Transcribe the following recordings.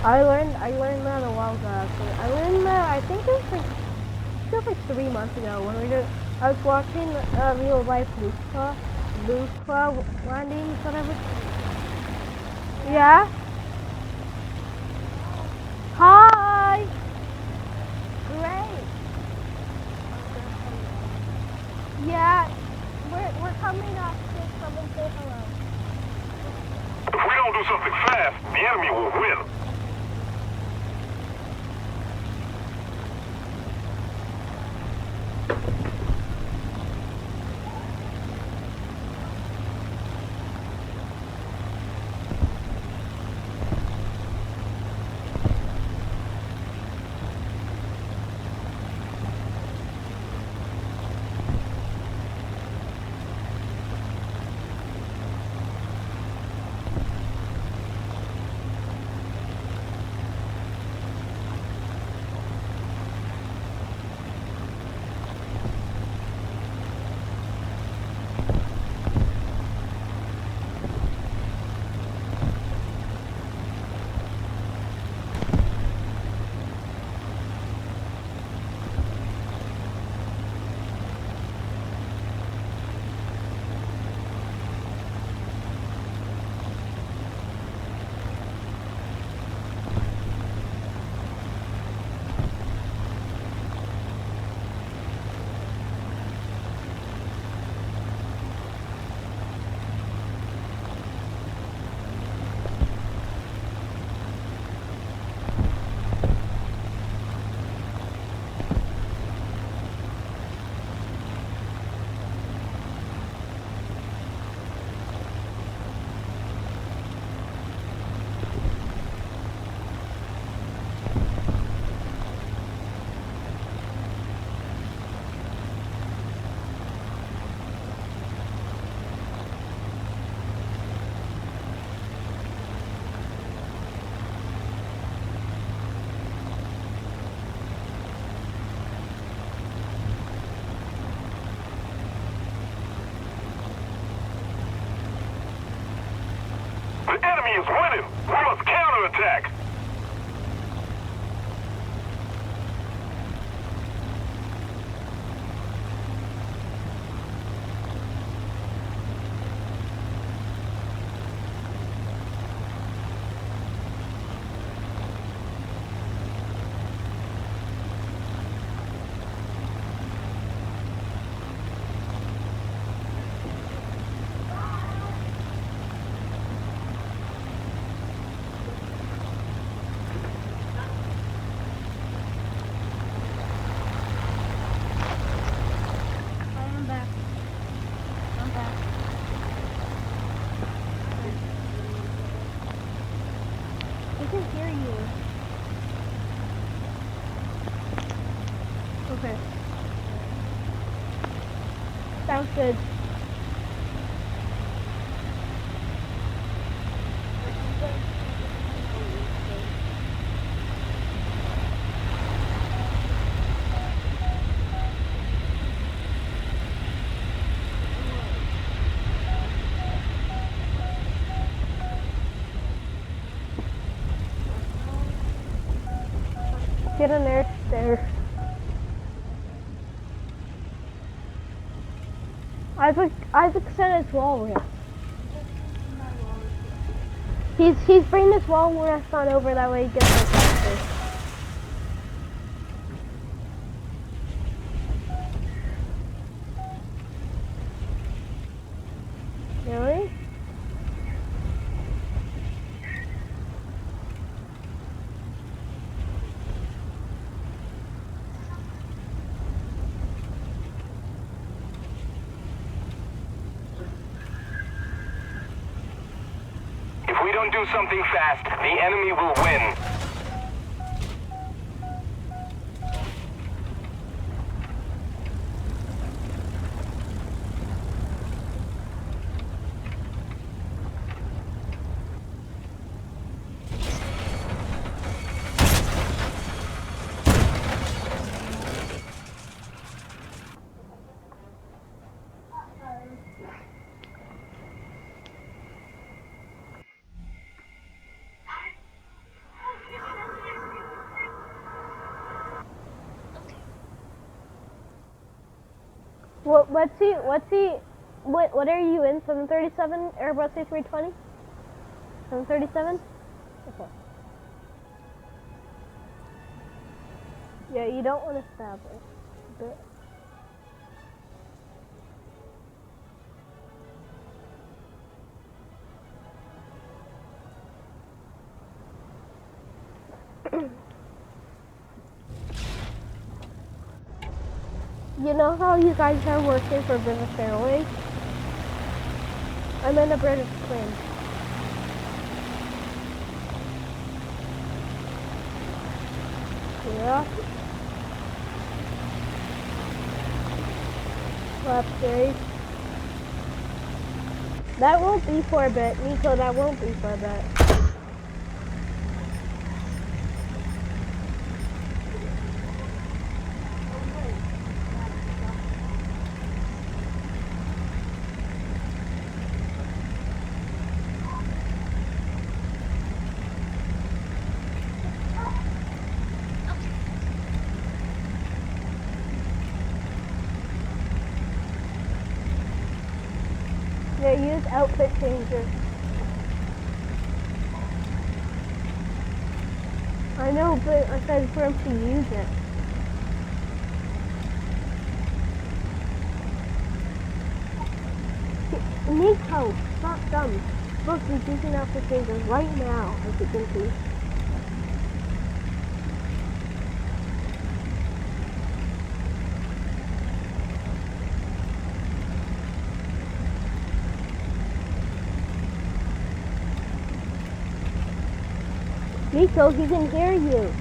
I learned that a while ago. Actually, I learned that I think it was like 3 months ago when I was watching real life Luca landings, whatever. Yeah. Hi. Great. Yeah. We're coming up. Just come and say hello. If we don't do something fast, the enemy will win. The enemy is winning. We must counterattack. I'm back. I'm back. I can hear you. Okay. Sounds good. Get in there. Isaac said it's walrus. He's bringing this walrus on over that way he gets it faster. Really? If we don't do something fast, the enemy will win. What are you in? 737 Airbus A320? 737? Okay. Yeah, you don't want to stab it. But you know how you guys are working for British Airways? I'm in a British plane. Yeah. Left three. That won't be for a bit, Nico. That won't be for a bit. Yeah, use outfit changer. I know, but I said for him to use it. Nico, stop dumb. Look, he's using outfit changer right now, as you can see. Nico, he can hear you.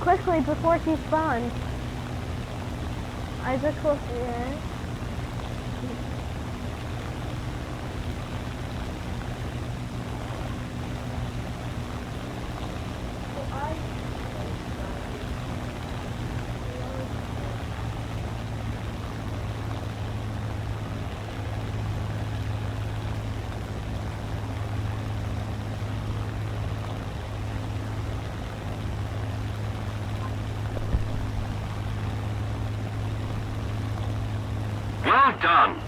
Quickly, before he spawns. Isaac will yeah. Well done.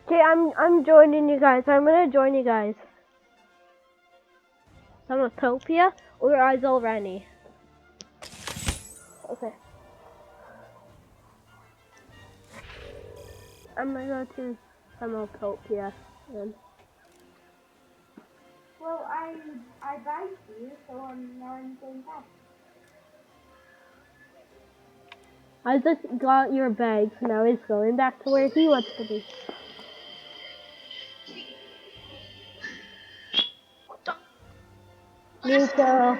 Okay, I'm joining you guys. I'm gonna join you guys. Samotopia or Isol Rennie? Okay. I'm gonna go to Samotopia then. Well, I bagged you, so now I'm going back. I just got your bag, so now he's going back to where he wants to be. Nico.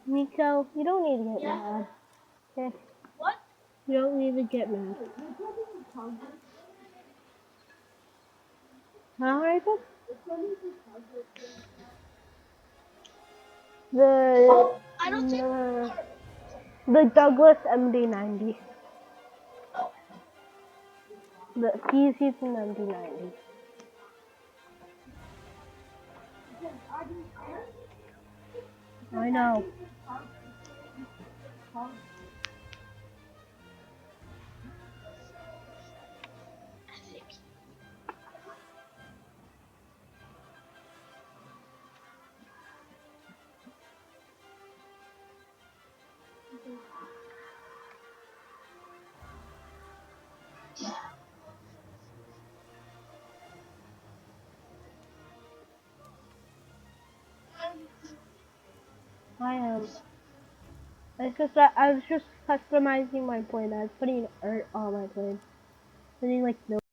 Nico, you don't need to get mad. Okay? What? You don't need to get mad. Huh, Rachel? I don't think. The Douglas MD-90. He's using MD-90. I know. I am. It's just that I was just customizing my plane. I was putting art on my plane. Putting like no